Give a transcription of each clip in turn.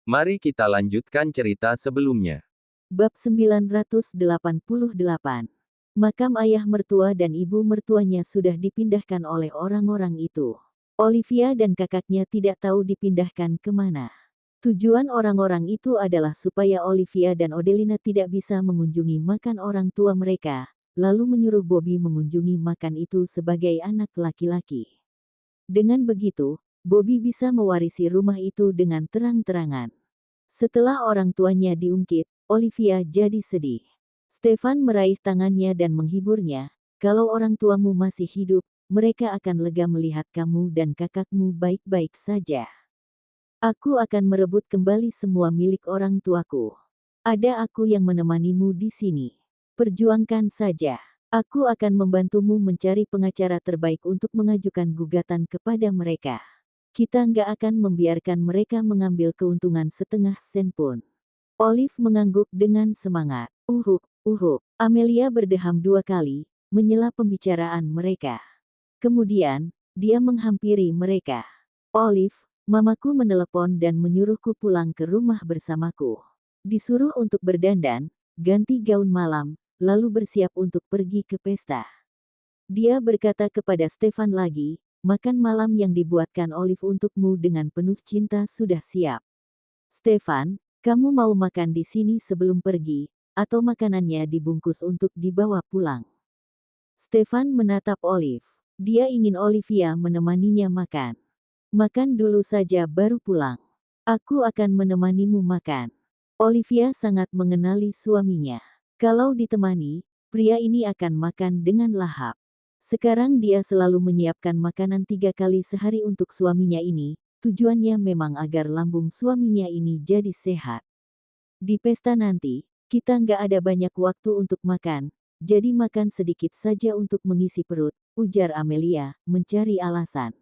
Mari kita lanjutkan cerita sebelumnya. Bab 988. Makam ayah mertua dan ibu mertuanya sudah dipindahkan oleh orang-orang itu. Olivia dan kakaknya tidak tahu dipindahkan kemana. Tujuan orang-orang itu adalah supaya Olivia dan Odelina tidak bisa mengunjungi makan orang tua mereka, lalu menyuruh Bobby mengunjungi makan itu sebagai anak laki-laki. Dengan begitu, Bobby bisa mewarisi rumah itu dengan terang-terangan. Setelah orang tuanya diungkit, Olivia jadi sedih. Stefan meraih tangannya dan menghiburnya. Kalau orang tuamu masih hidup, mereka akan lega melihat kamu dan kakakmu baik-baik saja. Aku akan merebut kembali semua milik orang tuaku. Ada aku yang menemanimu di sini. Perjuangkan saja. Aku akan membantumu mencari pengacara terbaik untuk mengajukan gugatan kepada mereka. Kita nggak akan membiarkan mereka mengambil keuntungan setengah sen pun. Olive mengangguk dengan semangat. Uhuk. Amelia berdeham 2 kali, menyela pembicaraan mereka. Kemudian, dia menghampiri mereka. Olive, mamaku menelepon dan menyuruhku pulang ke rumah bersamaku. Disuruh untuk berdandan, ganti gaun malam, lalu bersiap untuk pergi ke pesta. Dia berkata kepada Stefan lagi, makan malam yang dibuatkan Olive untukmu dengan penuh cinta sudah siap. Stefan, kamu mau makan di sini sebelum pergi, atau makanannya dibungkus untuk dibawa pulang? Stefan menatap Olive. Dia ingin Olivia menemaninya makan. Makan dulu saja baru pulang. Aku akan menemanimu makan. Olivia sangat mengenali suaminya. Kalau ditemani, pria ini akan makan dengan lahap. Sekarang dia selalu menyiapkan makanan 3 kali sehari untuk suaminya ini. Tujuannya memang agar lambung suaminya ini jadi sehat. Di pesta nanti, kita nggak ada banyak waktu untuk makan, jadi makan sedikit saja untuk mengisi perut, ujar Amelia, mencari alasan.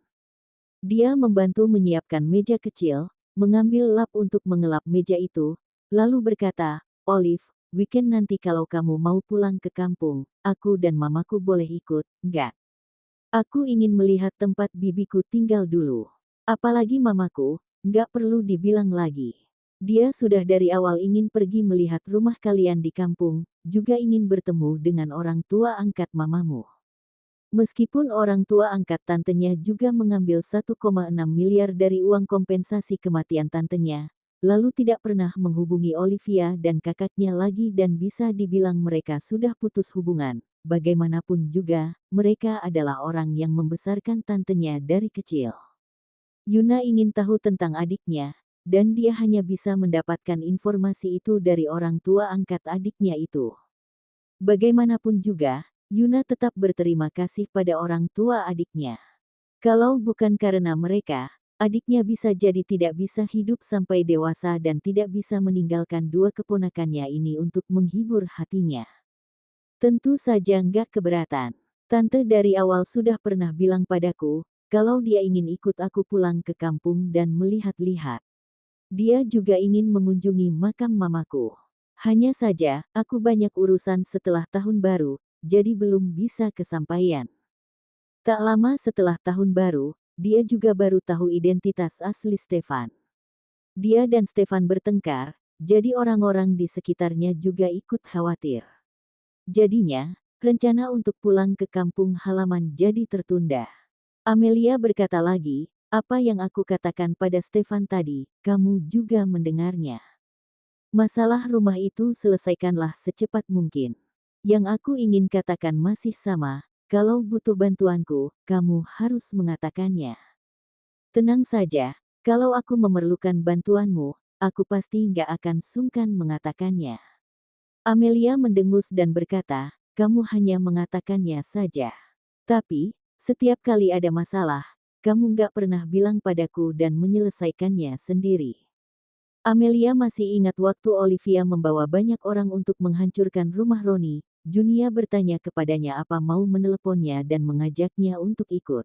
Dia membantu menyiapkan meja kecil, mengambil lap untuk mengelap meja itu, lalu berkata, Olive, weekend nanti kalau kamu mau pulang ke kampung, aku dan mamaku boleh ikut, nggak? Aku ingin melihat tempat bibiku tinggal dulu. Apalagi mamaku, nggak perlu dibilang lagi. Dia sudah dari awal ingin pergi melihat rumah kalian di kampung, juga ingin bertemu dengan orang tua angkat mamamu. Meskipun orang tua angkat tantenya juga mengambil 1,6 miliar dari uang kompensasi kematian tantenya, lalu tidak pernah menghubungi Olivia dan kakaknya lagi dan bisa dibilang mereka sudah putus hubungan. Bagaimanapun juga, mereka adalah orang yang membesarkan tantenya dari kecil. Yuna ingin tahu tentang adiknya, dan dia hanya bisa mendapatkan informasi itu dari orang tua angkat adiknya itu. Bagaimanapun juga, Yuna tetap berterima kasih pada orang tua adiknya. Kalau bukan karena mereka, adiknya bisa jadi tidak bisa hidup sampai dewasa dan tidak bisa meninggalkan 2 keponakannya ini untuk menghibur hatinya. Tentu saja nggak keberatan. Tante dari awal sudah pernah bilang padaku, kalau dia ingin ikut aku pulang ke kampung dan melihat-lihat. Dia juga ingin mengunjungi makam mamaku. Hanya saja, aku banyak urusan setelah tahun baru, jadi belum bisa kesampaian. Tak lama setelah tahun baru, dia juga baru tahu identitas asli Stefan. Dia dan Stefan bertengkar, jadi orang-orang di sekitarnya juga ikut khawatir. Jadinya, rencana untuk pulang ke kampung halaman jadi tertunda. Amelia berkata lagi, apa yang aku katakan pada Stefan tadi, kamu juga mendengarnya. Masalah rumah itu selesaikanlah secepat mungkin. Yang aku ingin katakan masih sama, kalau butuh bantuanku, kamu harus mengatakannya. Tenang saja, kalau aku memerlukan bantuanmu, aku pasti nggak akan sungkan mengatakannya. Amelia mendengus dan berkata, kamu hanya mengatakannya saja. Tapi, setiap kali ada masalah, kamu nggak pernah bilang padaku dan menyelesaikannya sendiri. Amelia masih ingat waktu Olivia membawa banyak orang untuk menghancurkan rumah Roni. Junia bertanya kepadanya apa mau meneleponnya dan mengajaknya untuk ikut.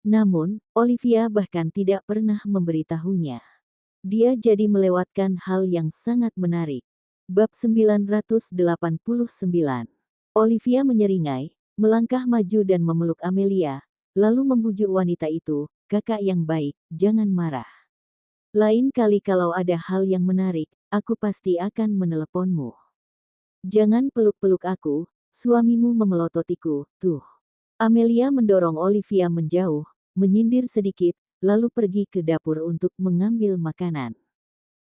Namun, Olivia bahkan tidak pernah memberitahunya. Dia jadi melewatkan hal yang sangat menarik. Bab 989. Olivia menyeringai, melangkah maju dan memeluk Amelia, lalu membujuk wanita itu, kakak yang baik, jangan marah. Lain kali kalau ada hal yang menarik, aku pasti akan meneleponmu. Jangan peluk-peluk aku, suamimu memelototiku, tuh. Amelia mendorong Olivia menjauh, menyindir sedikit, lalu pergi ke dapur untuk mengambil makanan.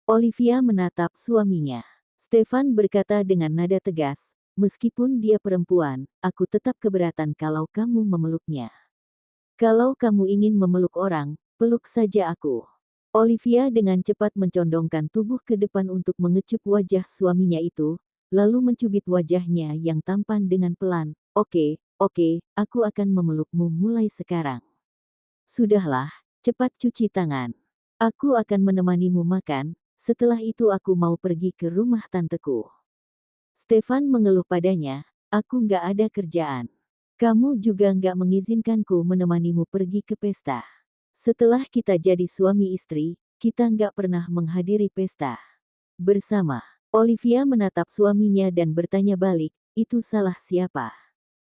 Olivia menatap suaminya. Stefan berkata dengan nada tegas, meskipun dia perempuan, aku tetap keberatan kalau kamu memeluknya. Kalau kamu ingin memeluk orang, peluk saja aku. Olivia dengan cepat mencondongkan tubuh ke depan untuk mengecup wajah suaminya itu, lalu mencubit wajahnya yang tampan dengan pelan. Oke, aku akan memelukmu mulai sekarang. Sudahlah, cepat cuci tangan. Aku akan menemanimu makan. Setelah itu aku mau pergi ke rumah tanteku. Stefan mengeluh padanya, aku nggak ada kerjaan. Kamu juga nggak mengizinkanku menemanimu pergi ke pesta. Setelah kita jadi suami istri, kita nggak pernah menghadiri pesta bersama. Olivia menatap suaminya dan bertanya balik, itu salah siapa?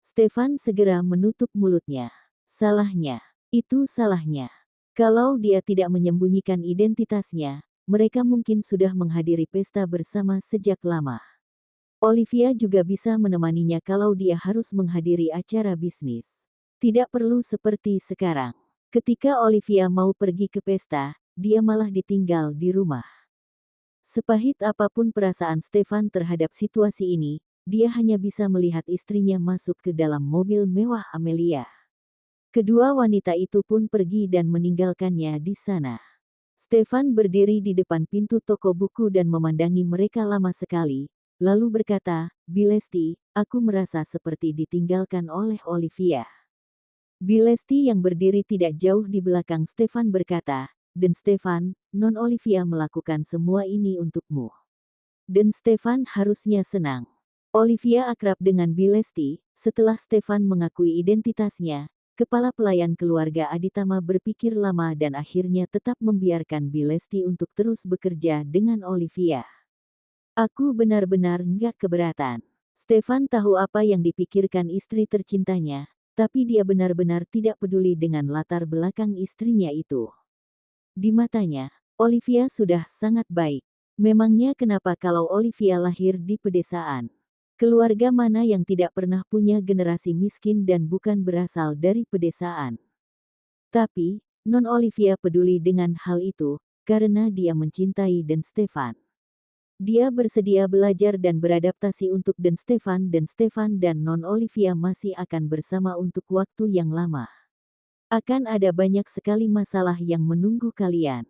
Stefan segera menutup mulutnya. Salahnya. Itu salahnya. Kalau dia tidak menyembunyikan identitasnya, mereka mungkin sudah menghadiri pesta bersama sejak lama. Olivia juga bisa menemaninya kalau dia harus menghadiri acara bisnis. Tidak perlu seperti sekarang. Ketika Olivia mau pergi ke pesta, dia malah ditinggal di rumah. Sepahit apapun perasaan Stefan terhadap situasi ini, dia hanya bisa melihat istrinya masuk ke dalam mobil mewah Amelia. Kedua wanita itu pun pergi dan meninggalkannya di sana. Stefan berdiri di depan pintu toko buku dan memandangi mereka lama sekali, lalu berkata, Bilesti, aku merasa seperti ditinggalkan oleh Olivia. Bilesti yang berdiri tidak jauh di belakang Stefan berkata, dan Stefan, Non Olivia melakukan semua ini untukmu. Dan Stefan harusnya senang. Olivia akrab dengan Bilesti, setelah Stefan mengakui identitasnya, kepala pelayan keluarga Aditama berpikir lama dan akhirnya tetap membiarkan Bilesti untuk terus bekerja dengan Olivia. Aku benar-benar nggak keberatan. Stefan tahu apa yang dipikirkan istri tercintanya, tapi dia benar-benar tidak peduli dengan latar belakang istrinya itu. Di matanya, Olivia sudah sangat baik. Memangnya kenapa kalau Olivia lahir di pedesaan? Keluarga mana yang tidak pernah punya generasi miskin dan bukan berasal dari pedesaan? Tapi, Non Olivia peduli dengan hal itu, karena dia mencintai Dan Stefan. Dia bersedia belajar dan beradaptasi untuk Dan Stefan dan Non Olivia masih akan bersama untuk waktu yang lama. Akan ada banyak sekali masalah yang menunggu kalian.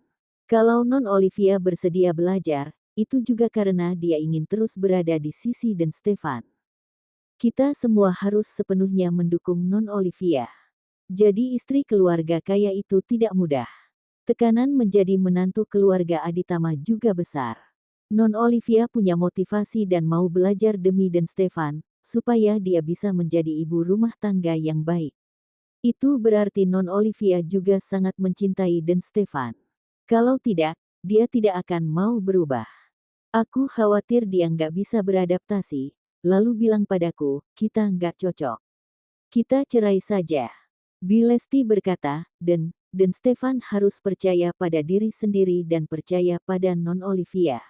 Kalau Non Olivia bersedia belajar, itu juga karena dia ingin terus berada di sisi Dan Stefan. Kita semua harus sepenuhnya mendukung Non Olivia. Jadi istri keluarga kaya itu tidak mudah. Tekanan menjadi menantu keluarga Aditama juga besar. Non Olivia punya motivasi dan mau belajar demi Dan Stefan, supaya dia bisa menjadi ibu rumah tangga yang baik. Itu berarti Non Olivia juga sangat mencintai Dan Stefan. Kalau tidak, dia tidak akan mau berubah. Aku khawatir dia nggak bisa beradaptasi, lalu bilang padaku, kita nggak cocok. Kita cerai saja. Bilesti berkata, dan Stefan harus percaya pada diri sendiri dan percaya pada Non Olivia.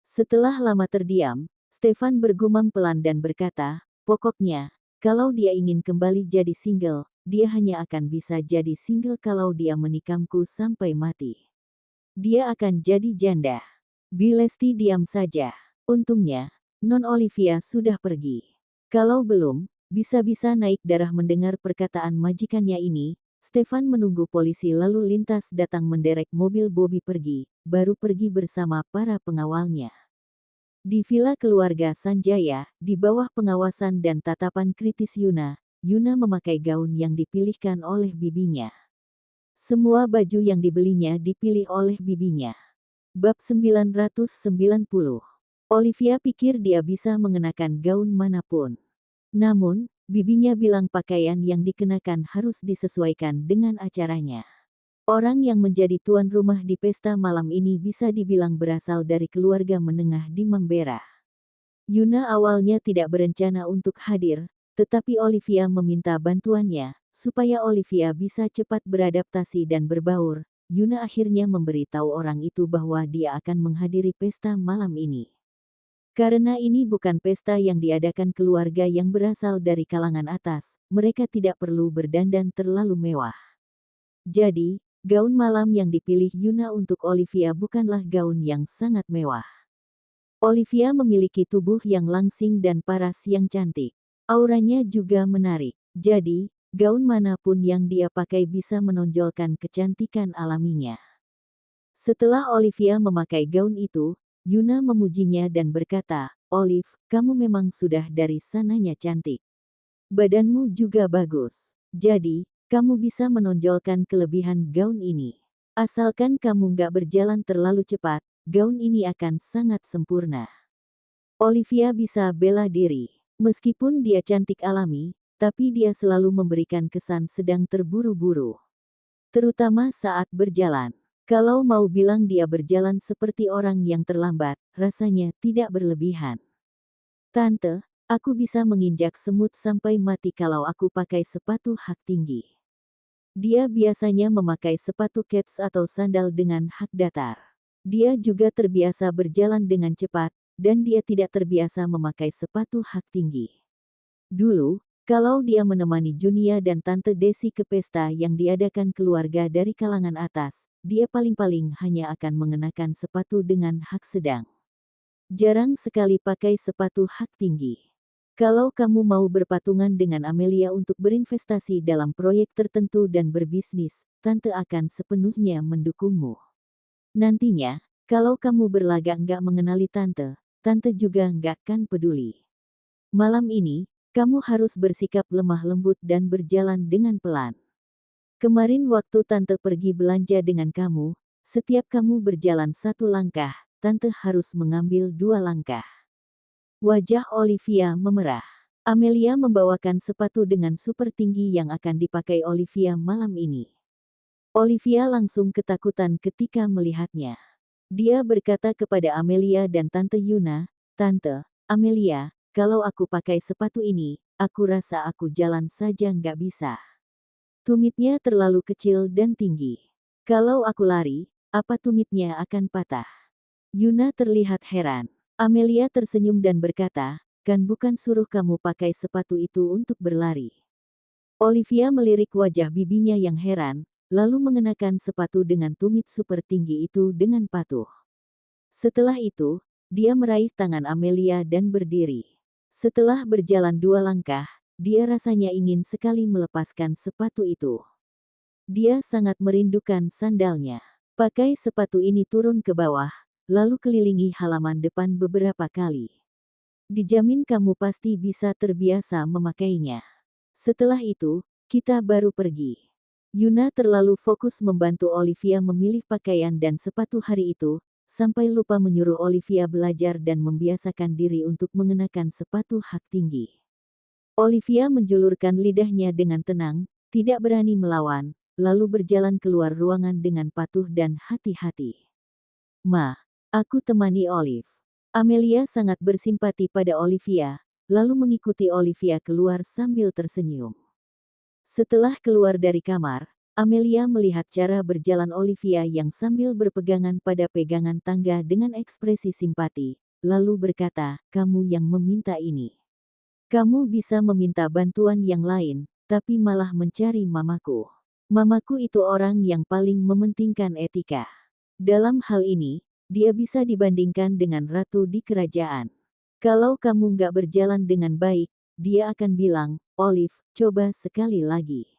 Setelah lama terdiam, Stefan bergumam pelan dan berkata, pokoknya, kalau dia ingin kembali jadi single, dia hanya akan bisa jadi single kalau dia menikamku sampai mati. Dia akan jadi janda. Bilesti diam saja. Untungnya, Non Olivia sudah pergi. Kalau belum, bisa-bisa naik darah mendengar perkataan majikannya ini. Stefan menunggu polisi lalu lintas datang menderek mobil Bobby pergi, baru pergi bersama para pengawalnya. Di villa keluarga Sanjaya, di bawah pengawasan dan tatapan kritis Yuna memakai gaun yang dipilihkan oleh bibinya. Semua baju yang dibelinya dipilih oleh bibinya. Bab 990. Olivia pikir dia bisa mengenakan gaun manapun. Namun, bibinya bilang pakaian yang dikenakan harus disesuaikan dengan acaranya. Orang yang menjadi tuan rumah di pesta malam ini bisa dibilang berasal dari keluarga menengah di Membera. Yuna awalnya tidak berencana untuk hadir, tetapi Olivia meminta bantuannya, supaya Olivia bisa cepat beradaptasi dan berbaur, Yuna akhirnya memberitahu orang itu bahwa dia akan menghadiri pesta malam ini. Karena ini bukan pesta yang diadakan keluarga yang berasal dari kalangan atas, mereka tidak perlu berdandan terlalu mewah. Jadi, gaun malam yang dipilih Yuna untuk Olivia bukanlah gaun yang sangat mewah. Olivia memiliki tubuh yang langsing dan paras yang cantik. Auranya juga menarik. Jadi, gaun manapun yang dia pakai bisa menonjolkan kecantikan alaminya. Setelah Olivia memakai gaun itu, Yuna memujinya dan berkata, "Olive, kamu memang sudah dari sananya cantik. Badanmu juga bagus. Jadi, kamu bisa menonjolkan kelebihan gaun ini. Asalkan kamu nggak berjalan terlalu cepat, gaun ini akan sangat sempurna." Olivia bisa bela diri. Meskipun dia cantik alami, tapi dia selalu memberikan kesan sedang terburu-buru. Terutama saat berjalan. Kalau mau bilang dia berjalan seperti orang yang terlambat, rasanya tidak berlebihan. "Tante, aku bisa menginjak semut sampai mati kalau aku pakai sepatu hak tinggi." Dia biasanya memakai sepatu kets atau sandal dengan hak datar. Dia juga terbiasa berjalan dengan cepat, dan dia tidak terbiasa memakai sepatu hak tinggi. Dulu, kalau dia menemani Junia dan Tante Desi ke pesta yang diadakan keluarga dari kalangan atas, dia paling-paling hanya akan mengenakan sepatu dengan hak sedang. Jarang sekali pakai sepatu hak tinggi. Kalau kamu mau berpatungan dengan Amelia untuk berinvestasi dalam proyek tertentu dan berbisnis, Tante akan sepenuhnya mendukungmu. Nantinya, kalau kamu berlagak nggak mengenali Tante, Tante juga nggak akan peduli. Malam ini, kamu harus bersikap lemah lembut dan berjalan dengan pelan. Kemarin waktu Tante pergi belanja dengan kamu, setiap kamu berjalan satu langkah, Tante harus mengambil dua langkah. Wajah Olivia memerah. Amelia membawakan sepatu dengan super tinggi yang akan dipakai Olivia malam ini. Olivia langsung ketakutan ketika melihatnya. Dia berkata kepada Amelia dan Tante Yuna, "Tante, Amelia, kalau aku pakai sepatu ini, aku rasa aku jalan saja nggak bisa. Tumitnya terlalu kecil dan tinggi. Kalau aku lari, apa tumitnya akan patah?" Yuna terlihat heran. Amelia tersenyum dan berkata, "Kan bukan suruh kamu pakai sepatu itu untuk berlari." Olivia melirik wajah bibinya yang heran, lalu mengenakan sepatu dengan tumit super tinggi itu dengan patuh. Setelah itu, dia meraih tangan Amelia dan berdiri. Setelah berjalan dua langkah, dia rasanya ingin sekali melepaskan sepatu itu. Dia sangat merindukan sandalnya. Pakai sepatu ini turun ke bawah, lalu kelilingi halaman depan beberapa kali. Dijamin kamu pasti bisa terbiasa memakainya. Setelah itu, kita baru pergi. Yuna terlalu fokus membantu Olivia memilih pakaian dan sepatu hari itu, sampai lupa menyuruh Olivia belajar dan membiasakan diri untuk mengenakan sepatu hak tinggi. Olivia menjulurkan lidahnya dengan tenang, tidak berani melawan, lalu berjalan keluar ruangan dengan patuh dan hati-hati. "Ma, aku temani Olive." Amelia sangat bersimpati pada Olivia, lalu mengikuti Olivia keluar sambil tersenyum. Setelah keluar dari kamar, Amelia melihat cara berjalan Olivia yang sambil berpegangan pada pegangan tangga dengan ekspresi simpati, lalu berkata, "Kamu yang meminta ini. Kamu bisa meminta bantuan yang lain, tapi malah mencari mamaku. Mamaku itu orang yang paling mementingkan etika. Dalam hal ini, dia bisa dibandingkan dengan ratu di kerajaan. Kalau kamu nggak berjalan dengan baik, dia akan bilang, 'Olive, coba sekali lagi.'"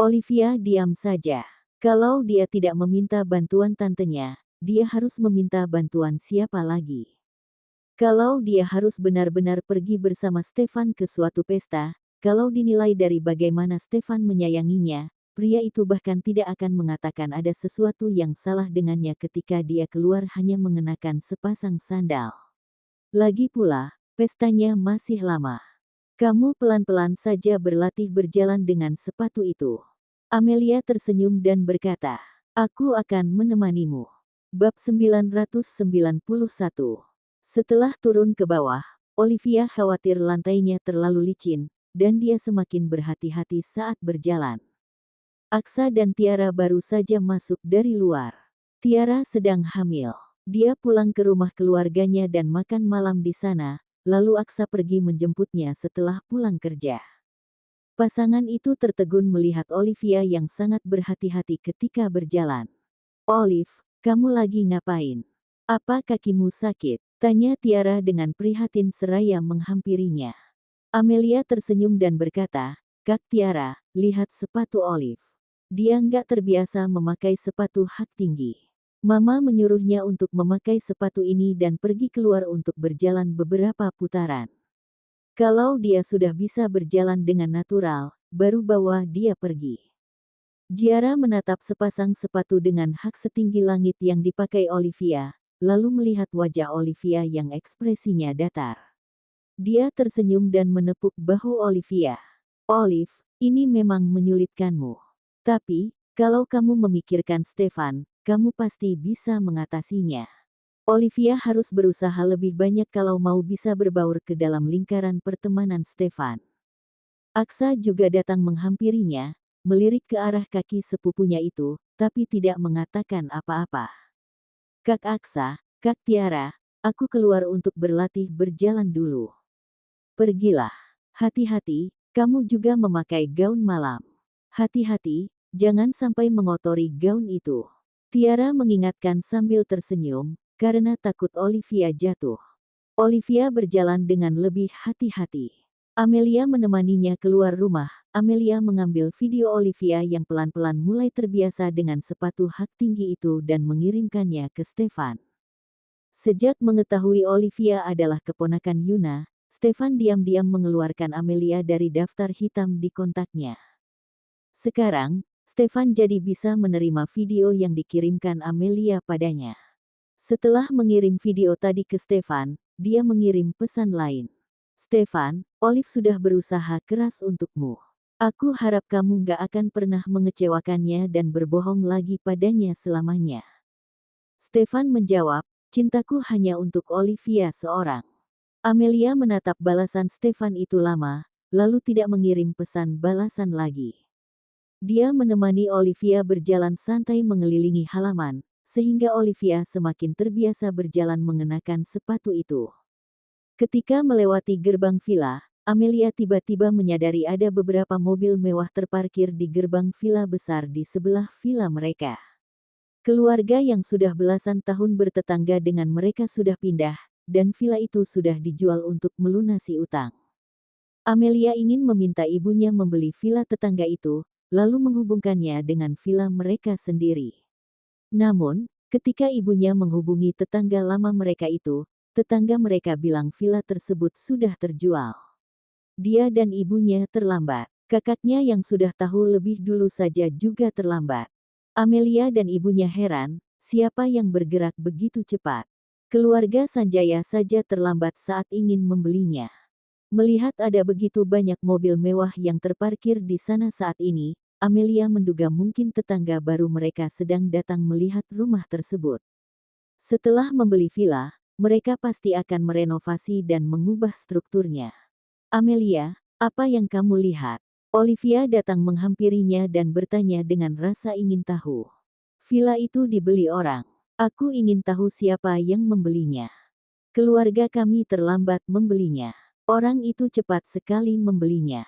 Olivia diam saja. Kalau dia tidak meminta bantuan tantenya, dia harus meminta bantuan siapa lagi? Kalau dia harus benar-benar pergi bersama Stefan ke suatu pesta, kalau dinilai dari bagaimana Stefan menyayanginya, pria itu bahkan tidak akan mengatakan ada sesuatu yang salah dengannya ketika dia keluar hanya mengenakan sepasang sandal. Lagi pula, pestanya masih lama. Kamu pelan-pelan saja berlatih berjalan dengan sepatu itu. Amelia tersenyum dan berkata, "Aku akan menemanimu." Bab 991. Setelah turun ke bawah, Olivia khawatir lantainya terlalu licin, dan dia semakin berhati-hati saat berjalan. Aksa dan Tiara baru saja masuk dari luar. Tiara sedang hamil. Dia pulang ke rumah keluarganya dan makan malam di sana, lalu Aksa pergi menjemputnya setelah pulang kerja. Pasangan itu tertegun melihat Olivia yang sangat berhati-hati ketika berjalan. "Olive, kamu lagi ngapain? Apa kakimu sakit?" tanya Tiara dengan prihatin seraya menghampirinya. Amelia tersenyum dan berkata, "Kak Tiara, lihat sepatu Olive. Dia nggak terbiasa memakai sepatu hak tinggi. Mama menyuruhnya untuk memakai sepatu ini dan pergi keluar untuk berjalan beberapa putaran. Kalau dia sudah bisa berjalan dengan natural, baru bawa dia pergi." Tiara menatap sepasang sepatu dengan hak setinggi langit yang dipakai Olivia, lalu melihat wajah Olivia yang ekspresinya datar. Dia tersenyum dan menepuk bahu Olivia. "Olive, ini memang menyulitkanmu. Tapi, kalau kamu memikirkan Stefan, kamu pasti bisa mengatasinya." Olivia harus berusaha lebih banyak kalau mau bisa berbaur ke dalam lingkaran pertemanan Stefan. Aksa juga datang menghampirinya, melirik ke arah kaki sepupunya itu, tapi tidak mengatakan apa-apa. "Kak Aksa, Kak Tiara, aku keluar untuk berlatih berjalan dulu. Pergilah. Hati-hati, kamu juga memakai gaun malam. Hati-hati, jangan sampai mengotori gaun itu." Tiara mengingatkan sambil tersenyum, karena takut Olivia jatuh. Olivia berjalan dengan lebih hati-hati. Amelia menemaninya keluar rumah. Amelia mengambil video Olivia yang pelan-pelan mulai terbiasa dengan sepatu hak tinggi itu dan mengirimkannya ke Stefan. Sejak mengetahui Olivia adalah keponakan Yuna, Stefan diam-diam mengeluarkan Amelia dari daftar hitam di kontaknya. Sekarang, Stefan jadi bisa menerima video yang dikirimkan Amelia padanya. Setelah mengirim video tadi ke Stefan, dia mengirim pesan lain. "Stefan, Olive sudah berusaha keras untukmu. Aku harap kamu gak akan pernah mengecewakannya dan berbohong lagi padanya selamanya." Stefan menjawab, "Cintaku hanya untuk Olivia seorang." Amelia menatap balasan Stefan itu lama, lalu tidak mengirim pesan balasan lagi. Dia menemani Olivia berjalan santai mengelilingi halaman, sehingga Olivia semakin terbiasa berjalan mengenakan sepatu itu. Ketika melewati gerbang villa, Amelia tiba-tiba menyadari ada beberapa mobil mewah terparkir di gerbang villa besar di sebelah villa mereka. Keluarga yang sudah belasan tahun bertetangga dengan mereka sudah pindah, dan villa itu sudah dijual untuk melunasi utang. Amelia ingin meminta ibunya membeli villa tetangga itu, lalu menghubungkannya dengan villa mereka sendiri. Namun, ketika ibunya menghubungi tetangga lama mereka itu, tetangga mereka bilang villa tersebut sudah terjual. Dia dan ibunya terlambat. Kakaknya yang sudah tahu lebih dulu saja juga terlambat. Amelia dan ibunya heran, siapa yang bergerak begitu cepat. Keluarga Sanjaya saja terlambat saat ingin membelinya. Melihat ada begitu banyak mobil mewah yang terparkir di sana saat ini, Amelia menduga mungkin tetangga baru mereka sedang datang melihat rumah tersebut. Setelah membeli villa, mereka pasti akan merenovasi dan mengubah strukturnya. "Amelia, apa yang kamu lihat?" Olivia datang menghampirinya dan bertanya dengan rasa ingin tahu. "Villa itu dibeli orang. Aku ingin tahu siapa yang membelinya. Keluarga kami terlambat membelinya. Orang itu cepat sekali membelinya.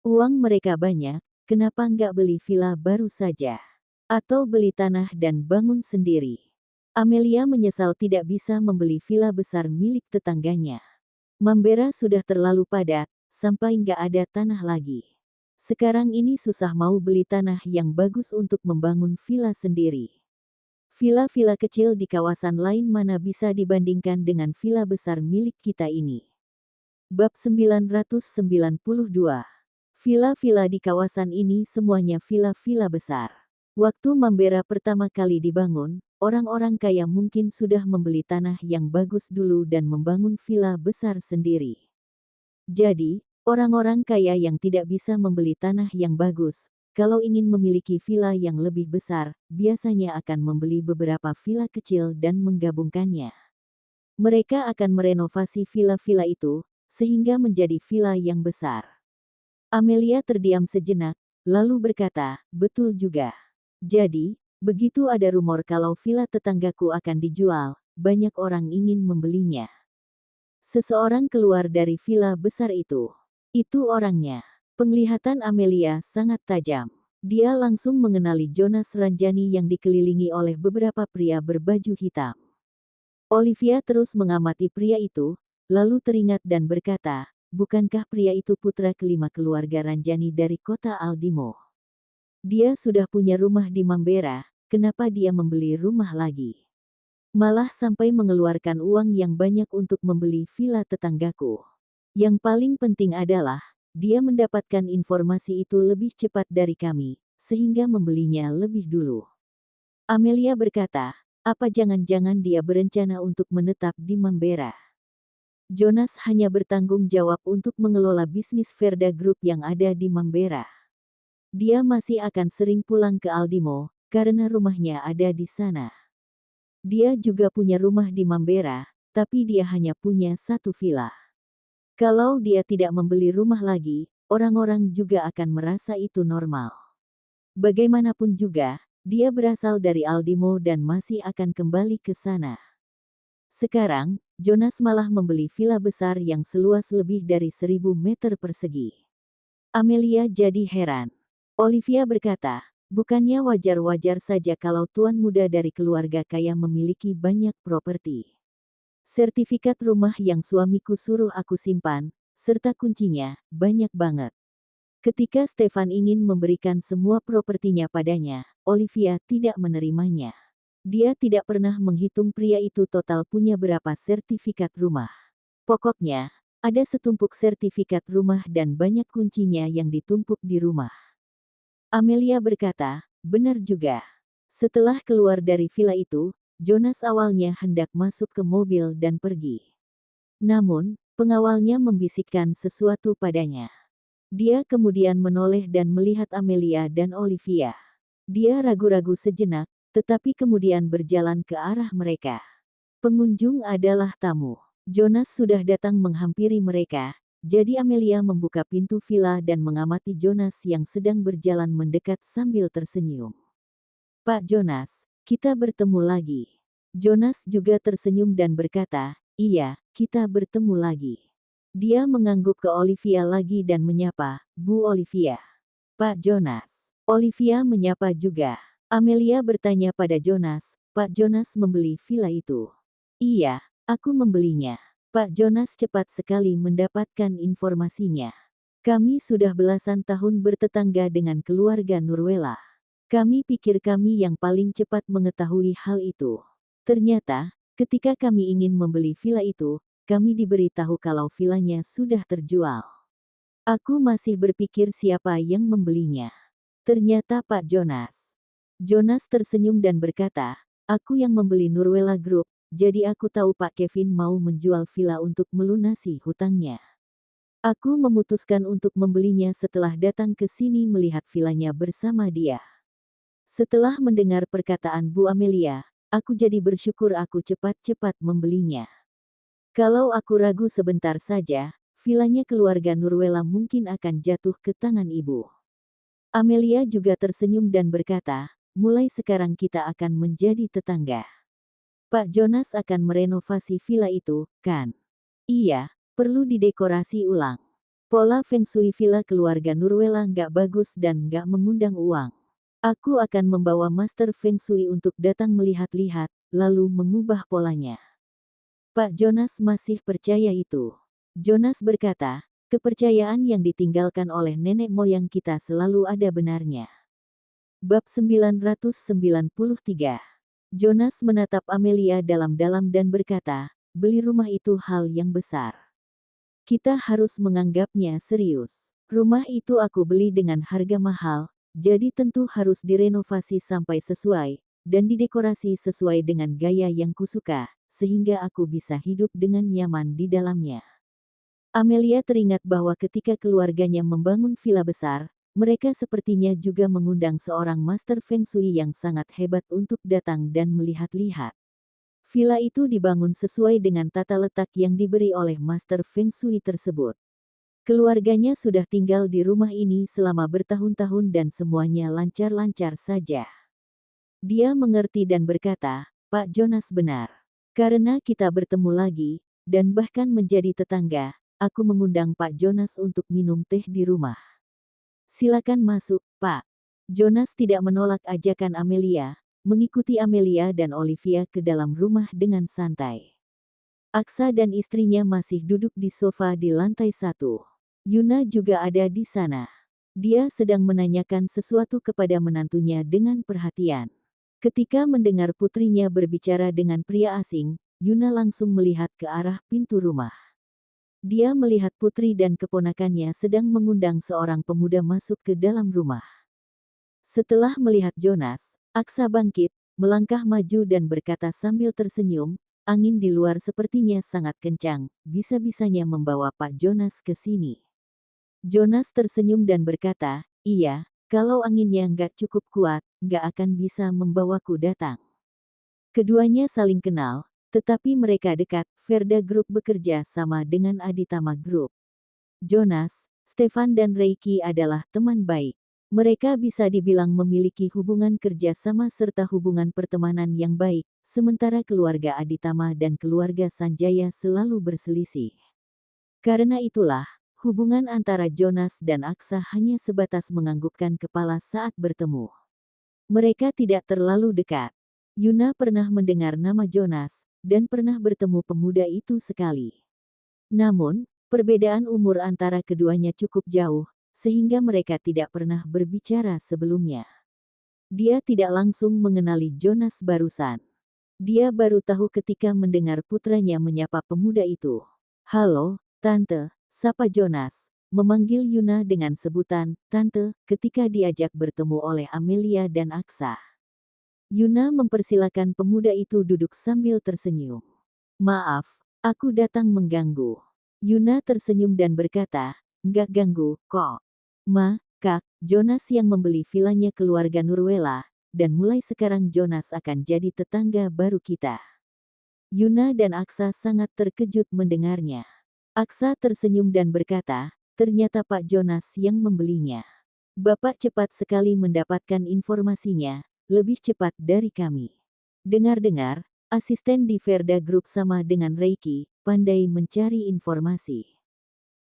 Uang mereka banyak, kenapa nggak beli villa baru saja? Atau beli tanah dan bangun sendiri?" Amelia menyesal tidak bisa membeli villa besar milik tetangganya. Mambera sudah terlalu padat, sampai nggak ada tanah lagi. Sekarang ini susah mau beli tanah yang bagus untuk membangun villa sendiri. Villa-villa kecil di kawasan lain mana bisa dibandingkan dengan villa besar milik kita ini. Bab 992. Villa-villa di kawasan ini semuanya villa-villa besar. Waktu Mambera pertama kali dibangun, orang-orang kaya mungkin sudah membeli tanah yang bagus dulu dan membangun villa besar sendiri. Jadi, orang-orang kaya yang tidak bisa membeli tanah yang bagus, kalau ingin memiliki villa yang lebih besar, biasanya akan membeli beberapa villa kecil dan menggabungkannya. Mereka akan merenovasi villa-villa itu, sehingga menjadi villa yang besar. Amelia terdiam sejenak, lalu berkata, "Betul juga. Jadi, begitu ada rumor kalau villa tetanggaku akan dijual, banyak orang ingin membelinya." Seseorang keluar dari villa besar itu. Itu orangnya. Penglihatan Amelia sangat tajam. Dia langsung mengenali Jonas Ranjani yang dikelilingi oleh beberapa pria berbaju hitam. Olivia terus mengamati pria itu, lalu teringat dan berkata, "Bukankah pria itu putra kelima keluarga Ranjani dari kota Aldimo? Dia sudah punya rumah di Mambera, kenapa dia membeli rumah lagi? Malah sampai mengeluarkan uang yang banyak untuk membeli villa tetanggaku. Yang paling penting adalah, dia mendapatkan informasi itu lebih cepat dari kami, sehingga membelinya lebih dulu." Amelia berkata, "Apa jangan-jangan dia berencana untuk menetap di Mambera?" Jonas hanya bertanggung jawab untuk mengelola bisnis Verda Group yang ada di Mambera. Dia masih akan sering pulang ke Aldimo, karena rumahnya ada di sana. Dia juga punya rumah di Mambera, tapi dia hanya punya satu villa. Kalau dia tidak membeli rumah lagi, orang-orang juga akan merasa itu normal. Bagaimanapun juga, dia berasal dari Aldimo dan masih akan kembali ke sana. Sekarang, Jonas malah membeli villa besar yang seluas lebih dari 1.000 meter persegi. Amelia jadi heran. Olivia berkata, "Bukannya wajar-wajar saja kalau tuan muda dari keluarga kaya memiliki banyak properti. Sertifikat rumah yang suamiku suruh aku simpan, serta kuncinya, banyak banget." Ketika Stefan ingin memberikan semua propertinya padanya, Olivia tidak menerimanya. Dia tidak pernah menghitung pria itu total punya berapa sertifikat rumah. Pokoknya, ada setumpuk sertifikat rumah dan banyak kuncinya yang ditumpuk di rumah. Amelia berkata, "Benar juga." Setelah keluar dari villa itu, Jonas awalnya hendak masuk ke mobil dan pergi. Namun, pengawalnya membisikkan sesuatu padanya. Dia kemudian menoleh dan melihat Amelia dan Olivia. Dia ragu-ragu sejenak, tetapi kemudian berjalan ke arah mereka. Pengunjung adalah tamu. Jonas sudah datang menghampiri mereka, jadi Amelia membuka pintu villa dan mengamati Jonas yang sedang berjalan mendekat sambil tersenyum. "Pak Jonas, kita bertemu lagi." Jonas juga tersenyum dan berkata, "Iya, kita bertemu lagi." Dia mengangguk ke Olivia lagi dan menyapa, "Bu Olivia." "Pak Jonas." Olivia menyapa juga. Amelia bertanya pada Jonas, "Pak Jonas membeli villa itu?" "Iya, aku membelinya." Pak Jonas cepat sekali mendapatkan informasinya. "Kami sudah belasan tahun bertetangga dengan keluarga Nurwela. Kami pikir kami yang paling cepat mengetahui hal itu. Ternyata, ketika kami ingin membeli villa itu, kami diberitahu kalau villanya sudah terjual. Aku masih berpikir siapa yang membelinya. Ternyata Pak Jonas." Jonas tersenyum dan berkata, "Aku yang membeli Nurwela Group, jadi aku tahu Pak Kevin mau menjual villa untuk melunasi hutangnya. Aku memutuskan untuk membelinya setelah datang ke sini melihat villanya bersama dia." Setelah mendengar perkataan Bu Amelia, aku jadi bersyukur aku cepat-cepat membelinya. Kalau aku ragu sebentar saja, villanya keluarga Nurwela mungkin akan jatuh ke tangan ibu. Amelia juga tersenyum dan berkata, "Mulai sekarang kita akan menjadi tetangga. Pak Jonas akan merenovasi villa itu, kan?" "Iya, perlu didekorasi ulang. Pola feng shui villa keluarga Nurwela nggak bagus dan nggak mengundang uang. Aku akan membawa master feng shui untuk datang melihat-lihat, lalu mengubah polanya." Pak Jonas masih percaya itu. Jonas berkata, "Kepercayaan yang ditinggalkan oleh nenek moyang kita selalu ada benarnya." Bab 993. Jonas menatap Amelia dalam-dalam dan berkata, "Beli rumah itu hal yang besar. Kita harus menganggapnya serius. Rumah itu aku beli dengan harga mahal, jadi tentu harus direnovasi sampai sesuai, dan didekorasi sesuai dengan gaya yang kusuka, sehingga aku bisa hidup dengan nyaman di dalamnya." Amelia teringat bahwa ketika keluarganya membangun villa besar, mereka sepertinya juga mengundang seorang master feng shui yang sangat hebat untuk datang dan melihat-lihat. Villa itu dibangun sesuai dengan tata letak yang diberi oleh master feng shui tersebut. Keluarganya sudah tinggal di rumah ini selama bertahun-tahun dan semuanya lancar-lancar saja. Dia mengerti dan berkata, Pak Jonas benar. Karena kita bertemu lagi, dan bahkan menjadi tetangga, aku mengundang Pak Jonas untuk minum teh di rumah. Silakan masuk, Pak. Jonas tidak menolak ajakan Amelia, mengikuti Amelia dan Olivia ke dalam rumah dengan santai. Aksa dan istrinya masih duduk di sofa di lantai 1. Yuna juga ada di sana. Dia sedang menanyakan sesuatu kepada menantunya dengan perhatian. Ketika mendengar putrinya berbicara dengan pria asing, Yuna langsung melihat ke arah pintu rumah. Dia melihat putri dan keponakannya sedang mengundang seorang pemuda masuk ke dalam rumah. Setelah melihat Jonas, Aksa bangkit, melangkah maju dan berkata sambil tersenyum, angin di luar sepertinya sangat kencang, bisa-bisanya membawa Pak Jonas ke sini. Jonas tersenyum dan berkata, iya, kalau anginnya nggak cukup kuat, nggak akan bisa membawaku datang. Keduanya saling kenal, tetapi mereka dekat. Verda Group bekerja sama dengan Aditama Group. Jonas, Stefan dan Reiki adalah teman baik. Mereka bisa dibilang memiliki hubungan kerja sama serta hubungan pertemanan yang baik, sementara keluarga Aditama dan keluarga Sanjaya selalu berselisih. Karena itulah, hubungan antara Jonas dan Aksa hanya sebatas menganggukkan kepala saat bertemu. Mereka tidak terlalu dekat. Yuna pernah mendengar nama Jonas, dan pernah bertemu pemuda itu sekali. Namun, perbedaan umur antara keduanya cukup jauh, sehingga mereka tidak pernah berbicara sebelumnya. Dia tidak langsung mengenali Jonas barusan. Dia baru tahu ketika mendengar putranya menyapa pemuda itu. Halo, Tante. Sapa Jonas, memanggil Yuna dengan sebutan, Tante, ketika diajak bertemu oleh Amelia dan Aksa. Yuna mempersilakan pemuda itu duduk sambil tersenyum. Maaf, aku datang mengganggu. Yuna tersenyum dan berkata, nggak ganggu, kok. Kak, Jonas yang membeli vilanya keluarga Nurwela, dan mulai sekarang Jonas akan jadi tetangga baru kita. Yuna dan Aksa sangat terkejut mendengarnya. Aksa tersenyum dan berkata, ternyata Pak Jonas yang membelinya. Bapak cepat sekali mendapatkan informasinya, lebih cepat dari kami. Dengar-dengar, asisten di Verda Group sama dengan Reiki, pandai mencari informasi.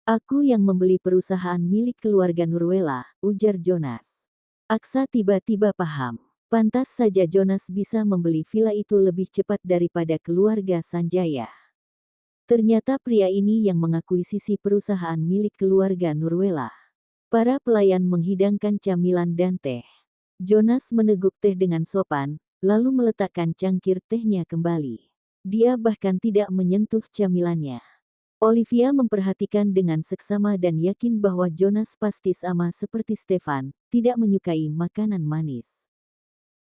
Aku yang membeli perusahaan milik keluarga Nurwela, ujar Jonas. Aksa tiba-tiba paham. Pantas saja Jonas bisa membeli villa itu lebih cepat daripada keluarga Sanjaya. Ternyata pria ini yang mengakuisisi perusahaan milik keluarga Nurwela. Para pelayan menghidangkan camilan dan teh. Jonas meneguk teh dengan sopan, lalu meletakkan cangkir tehnya kembali. Dia bahkan tidak menyentuh camilannya. Olivia memperhatikan dengan seksama dan yakin bahwa Jonas pasti sama seperti Stefan, tidak menyukai makanan manis.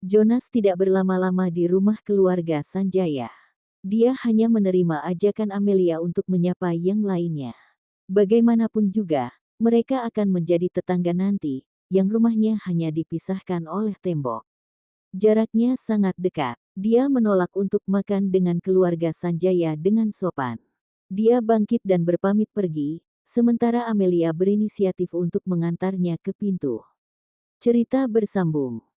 Jonas tidak berlama-lama di rumah keluarga Sanjaya. Dia hanya menerima ajakan Amelia untuk menyapa yang lainnya. Bagaimanapun juga, mereka akan menjadi tetangga nanti, yang rumahnya hanya dipisahkan oleh tembok. Jaraknya sangat dekat. Dia menolak untuk makan dengan keluarga Sanjaya dengan sopan. Dia bangkit dan berpamit pergi, sementara Amelia berinisiatif untuk mengantarnya ke pintu. Cerita bersambung.